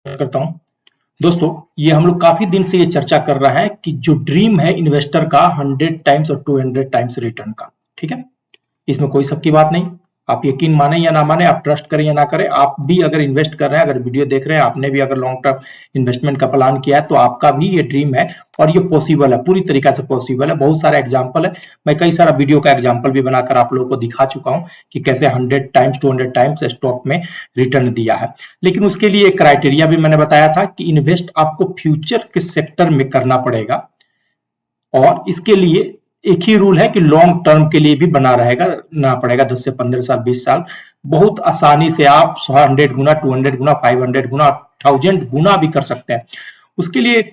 करता हूँ। दोस्तों, ये हम लोग काफी दिन से ये चर्चा कर रहा है कि जो ड्रीम है इन्वेस्टर का 100 टाइम्स और 200 टाइम्स रिटर्न का, ठीक है। इसमें कोई शक की बात नहीं। आप यकीन माने या ना माने, आप ट्रस्ट करें या ना करें, आप भी अगर इन्वेस्ट कर रहे हैं, अगर वीडियो देख रहे हैं, आपने भी अगर लॉन्ग टर्म इन्वेस्टमेंट का प्लान किया है, तो आपका भी ये ड्रीम है और ये पॉसिबल है, पूरी तरीका से पॉसिबल है। बहुत सारा एग्जाम्पल है, मैं कई सारा वीडियो का एग्जाम्पल भी बनाकर आप लोगों को दिखा चुका हूँ कि कैसे 100 टाइम्स 200 टाइम्स स्टॉक में रिटर्न दिया है। लेकिन उसके लिए एक क्राइटेरिया भी मैंने बताया था कि इन्वेस्ट आपको फ्यूचर के सेक्टर में करना पड़ेगा और इसके लिए एक ही रूल है कि लॉन्ग टर्म के लिए भी बना रहेगा ना पड़ेगा, 10 से 15 साल 20 साल। बहुत आसानी से आप 100 गुना 200 गुना 500 गुना 1000 गुना भी कर सकते हैं। उसके लिए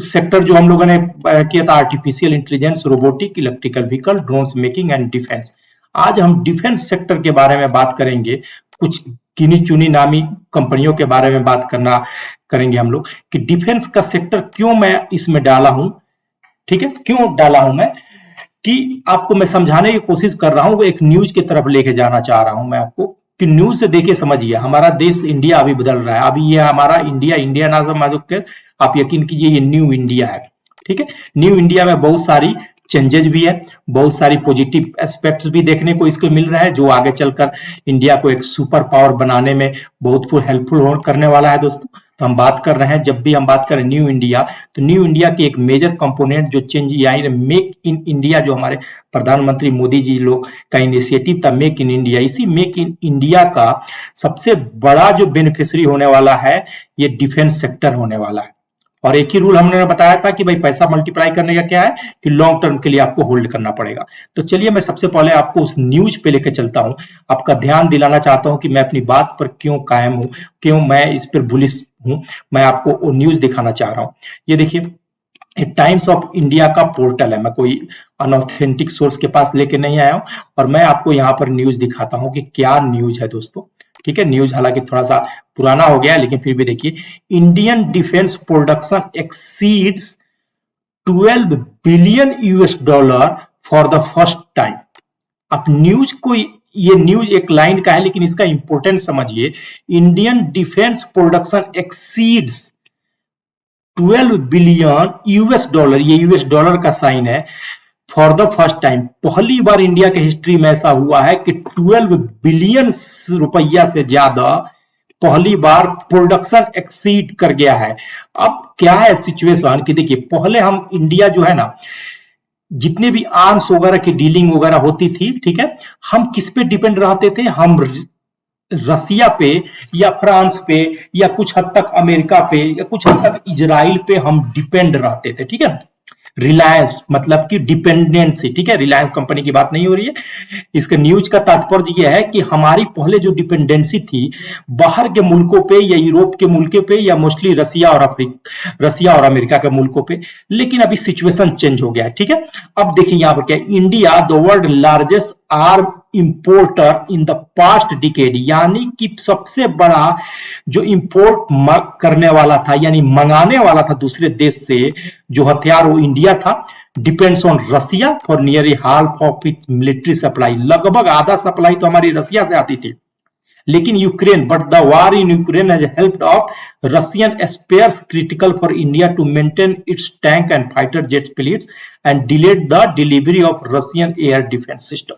सेक्टर जो हम लोगों ने किया था, artificial intelligence, robotic, electrical vehicle, drone making and defence. आज हम डिफेंस सेक्टर के बारे में बात करेंगे, कुछ गिनी चुनी नामी कंपनियों के बारे में बात करेंगे हम लोग कि डिफेंस का सेक्टर क्यों मैं इसमें डाला हूं। ठीक है, क्यों डाला हूं मैं, कि आपको मैं समझाने की कोशिश कर रहा हूं, वो एक न्यूज की तरफ लेके जाना चाह रहा हूं मैं आपको कि न्यूज से देखिए समझिए, हमारा देश इंडिया अभी बदल रहा है। अभी ये हमारा इंडिया इंडिया ना समझो के आप यकीन कीजिए, ये न्यू इंडिया है। ठीक है, न्यू इंडिया में बहुत सारी चेंजेस भी है, बहुत सारी पॉजिटिव एस्पेक्ट्स भी देखने को इसको मिल रहा है, जो आगे चलकर इंडिया को एक सुपर पावर बनाने में बहुत हेल्पफुल करने वाला है दोस्तों। तो हम बात कर रहे हैं, जब भी हम बात करें न्यू इंडिया, तो न्यू इंडिया की एक मेजर कंपोनेंट जो change I, make in India, जो हमारे प्रधानमंत्री मोदी जी लोग का इनिशिएटिव था, मेक इन इंडिया। इसी मेक इन इंडिया का सबसे बड़ा जो बेनिफिशियरी होने वाला है, ये डिफेंस सेक्टर होने वाला है। और एक ही रूल हमने बताया था कि भाई पैसा मल्टीप्लाई करने का क्या है कि लॉन्ग टर्म के लिए आपको होल्ड करना पड़ेगा। तो चलिए मैं सबसे पहले आपको उस न्यूज पे लेकर चलता हूं, आपका ध्यान दिलाना चाहता हूं कि मैं अपनी बात पर क्यों कायम हूं, क्यों मैं इस पर बुलिश हूं। मैं आपको वो न्यूज दिखाना चाह रहा हूं। ये देखिए, टाइम्स ऑफ इंडिया का पोर्टल है, मैं कोई अनऑथेंटिक सोर्स के पास लेके नहीं आया हूं, और मैं आपको यहाँ पर न्यूज दिखाता हूं कि क्या न्यूज है दोस्तों। ठीक है, न्यूज हालांकि थोड़ा सा पुराना हो गया है, लेकिन फिर भी देखिए, Indian defence production exceeds 12 billion US dollar for the first time. अब न्यूज को, ये न्यूज एक लाइन का है, लेकिन इसका इंपोर्टेंस समझिए। Indian defence production exceeds 12 billion US dollar, ये यूएस डॉलर का साइन है, फॉर द फर्स्ट टाइम। पहली बार इंडिया के हिस्ट्री में ऐसा हुआ है कि 12 बिलियन रुपया से ज्यादा पहली बार प्रोडक्शन एक्सीड कर गया है। अब क्या है सिचुएशन कि देखिए, पहले हम इंडिया जो है ना, जितने भी आर्म्स वगैरह की डीलिंग वगैरह होती थी, ठीक है, हम किस पे डिपेंड रहते थे, हम रसिया पे या फ्रांस पे या कुछ हद तक अमेरिका पे या कुछ हद तक इजराइल पे हम डिपेंड रहते थे। ठीक है, रिलायंस मतलब कि डिपेंडेंसी। ठीक है, रिलायंस कंपनी की बात नहीं हो रही है। इसके न्यूज का तात्पर्य यह है कि हमारी पहले जो डिपेंडेंसी थी बाहर के मुल्कों पे या यूरोप के मुल्कों पे या मोस्टली रसिया और अमेरिका के मुल्कों पे, लेकिन अभी सिचुएशन चेंज हो गया है। ठीक है, अब देखिए यहाँ पर क्या, India the world largest arm importer in the past decade, यानी कि सबसे बड़ा जो इंपोर्ट करने वाला था, यानी मंगाने वाला था दूसरे देश से जो हथियार, वो इंडिया था। Depends on Russia for nearly half of its military supply, लगभग आधा सप्लाई तो हमारी रसिया से आती थी। लेकिन Ukraine, but the war in Ukraine has helped of Russian spares critical for India to maintain its tank and fighter jet fleets and delayed the delivery of Russian air defence system.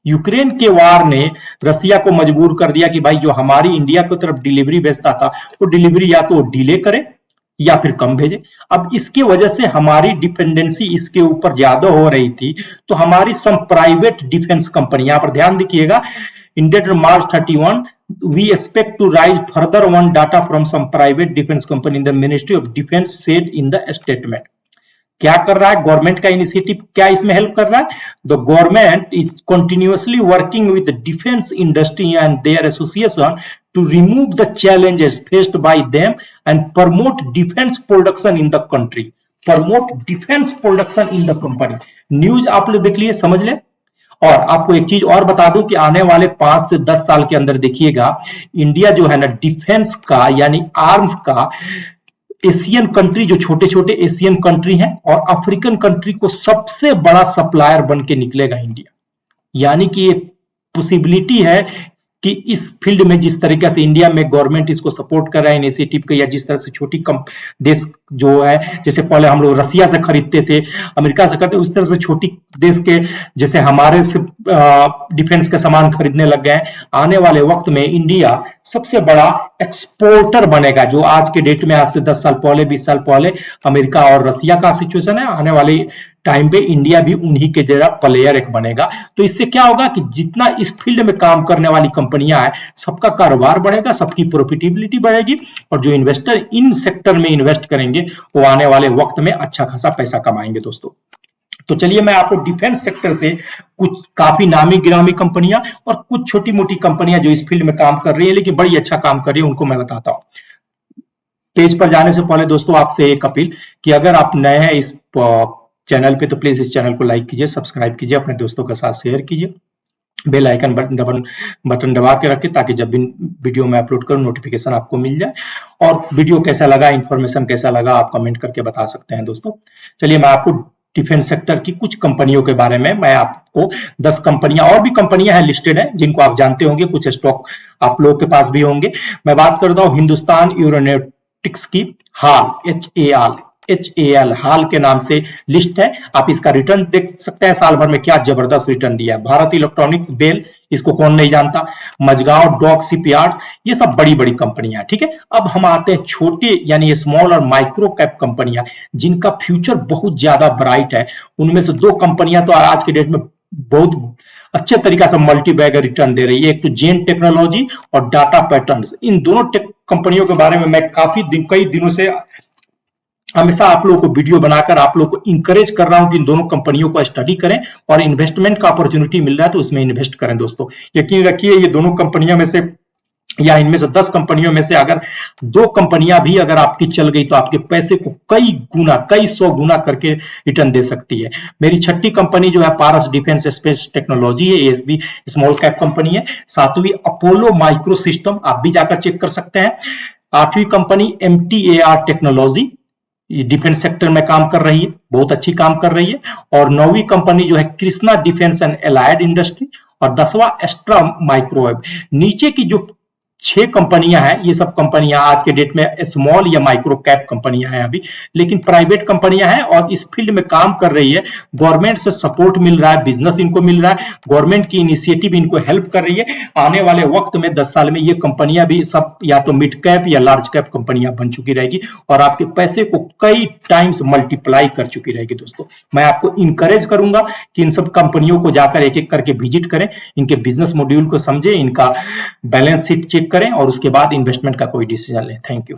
Ukraine के war ने रसिया को मजबूर कर दिया कि भाई जो हमारी इंडिया की तरफ डिलीवरी भेजता था, वो डिलीवरी या तो डिले करे या फिर कम भेजे। अब इसके वजह से हमारी डिपेंडेंसी इसके ऊपर ज्यादा हो रही थी, तो हमारी सम प्राइवेट डिफेंस कंपनी, यहां पर ध्यान देखिएगा, इन date March 31 we expect to rise further on data from some private defense company in the Ministry of Defense said in the statement। क्या कर रहा है गवर्नमेंट का इनिशिएटिव, क्या इसमें हेल्प कर रहा है? The government is continuously working with defence industry and their association to remove the challenges faced by them and promote defence production in the country. Promote defence production in the company. News आप लोग देख लिए, समझ ले। और आपको एक चीज और बता दूं कि आने वाले 5 से 10 साल के अंदर देखिएगा, इंडिया जो है ना, डिफेंस का यानी आर्म्स का, एशियन कंट्री, जो छोटे छोटे एशियन कंट्री हैं और अफ्रीकन कंट्री को सबसे बड़ा सप्लायर बन के निकलेगा इंडिया। यानी कि ये पॉसिबिलिटी है कि इस फील्ड में जिस तरीके से इंडिया में गवर्नमेंट इसको सपोर्ट कर रहा है इनिशिएटिव को, या जिस तरह से छोटी देश जो है, जैसे पहले हम लोग रसिया से खरीदते थे, अमेरिका से करते, उस तरह से छोटी देश के जैसे हमारे से डिफेंस के सामान खरीदने लग गए। आने वाले वक्त में इंडिया सबसे बड़ा एक्सपोर्टर बनेगा, जो आज के डेट में, आज से 10 साल पहले, 20 साल पहले अमेरिका और रसिया का सिचुएशन है, आने वाले टाइम पे इंडिया भी उन्हीं के जरा प्लेयर एक बनेगा। तो इससे क्या होगा कि जितना इस फील्ड में काम करने वाली कंपनियां हैं, सबका कारोबार बढ़ेगा, सबकी प्रॉफिटेबिलिटी बढ़ेगी, और जो इन्वेस्टर इन सेक्टर में इन्वेस्ट करेंगे वो आने वाले वक्त में अच्छा खासा पैसा कमाएंगे दोस्तों। तो चलिए मैं आपको डिफेंस सेक्टर से कुछ काफी नामी गिरामी कंपनियां और कुछ छोटी मोटी कंपनियां जो इस फील्ड में काम कर रही है लेकिन बड़ी अच्छा काम कर रही है, उनको मैं बताता हूं। पेज पर जाने से पहले दोस्तों आपसे एक अपील कि अगर आप नए हैं इस चैनल पे तो प्लीज इस चैनल को लाइक कीजिए, सब्सक्राइब कीजिए, अपने दोस्तों के साथ शेयर कीजिए, बेल आइकन बटन दबा के रखें ताकि जब भी वीडियो में अपलोड करूं नोटिफिकेशन आपको मिल जाए। और वीडियो कैसा लगा, इंफॉर्मेशन कैसा लगा, आप कमेंट करके बता सकते हैं दोस्तों। चलिए मैं आपको डिफेंस सेक्टर की कुछ कंपनियों के बारे में, मैं आपको 10 कंपनियां, और भी कंपनियां हैं लिस्टेड है जिनको आप जानते होंगे, कुछ स्टॉक आप लोगों के पास भी होंगे। मैं बात करता हूं हिंदुस्तान एरोनॉटिक्स की, HAL हाल के नाम से लिस्ट है। आप इसका रिटर्न देख सकते हैं, साल भर में क्या जबरदस्त रिटर्न दिया है। भारत इलेक्ट्रॉनिक्स, बेल, इसको कौन नहीं जानता, मझगांव डॉक शिपयार्ड्स, ये सब बड़ी बड़ी कंपनियां, ठीक है। अब हम आते हैं छोटे यानी स्मॉल और माइक्रो कैप कंपनियां जिनका फ्यूचर बहुत ज्यादा ब्राइट है। उनमें से 2 कंपनियां तो आज के डेट में बहुत अच्छे तरीका से मल्टी बैग रिटर्न दे रही है, एक तो जेन टेक्नोलॉजी और डाटा पैटर्न्स। इन दोनों कंपनियों के बारे में मैं कई दिनों से हमेशा आप लोगों को वीडियो बनाकर आप लोगों को इंकरेज कर रहा हूं कि इन दोनों कंपनियों को स्टडी करें, और इन्वेस्टमेंट का अपॉर्चुनिटी मिल रहा है तो उसमें इन्वेस्ट करें दोस्तों। यकीन रखिए ये दोनों कंपनियों में से, या इनमें से 10 कंपनियों में से अगर 2 कंपनियां भी अगर आपकी चल गई तो आपके पैसे को कई गुना, कई 100 गुना करके रिटर्न दे सकती है। मेरी 6ठी कंपनी जो है पारस डिफेंस स्पेस टेक्नोलॉजी है, ASB स्मॉल कैप कंपनी है। 7वीं अपोलो माइक्रो सिस्टम, आप भी जाकर चेक कर सकते हैं। 8वीं company MTAR technology, defence sector में काम कर रही है, बहुत अच्छी काम कर रही है। और 9वीं कंपनी जो है Krishna defence and allied industry, और 10वां एस्ट्रा माइक्रोवेव। नीचे की जो 6 कंपनियां हैं, ये सब कंपनियां आज के डेट में स्मॉल या माइक्रो कैप कंपनियां हैं अभी, लेकिन प्राइवेट कंपनियां हैं और इस फील्ड में काम कर रही है। गवर्नमेंट से सपोर्ट मिल रहा है, बिजनेस इनको मिल रहा है, गवर्नमेंट की इनिशिएटिव इनको हेल्प कर रही है। आने वाले वक्त में 10 साल में ये कंपनियां भी सब या तो मिड कैप या लार्ज कैप कंपनियां बन चुकी रहेगी और आपके पैसे को कई टाइम्स मल्टीप्लाई कर चुकी रहेगी दोस्तों। मैं आपको इंकरेज करूंगा कि इन सब कंपनियों को जाकर एक एक करके विजिट करें, इनके बिजनेस मॉड्यूल को समझें, इनका बैलेंस शीट चेक करें और उसके बाद इन्वेस्टमेंट का कोई डिसीजन लें। Thank you.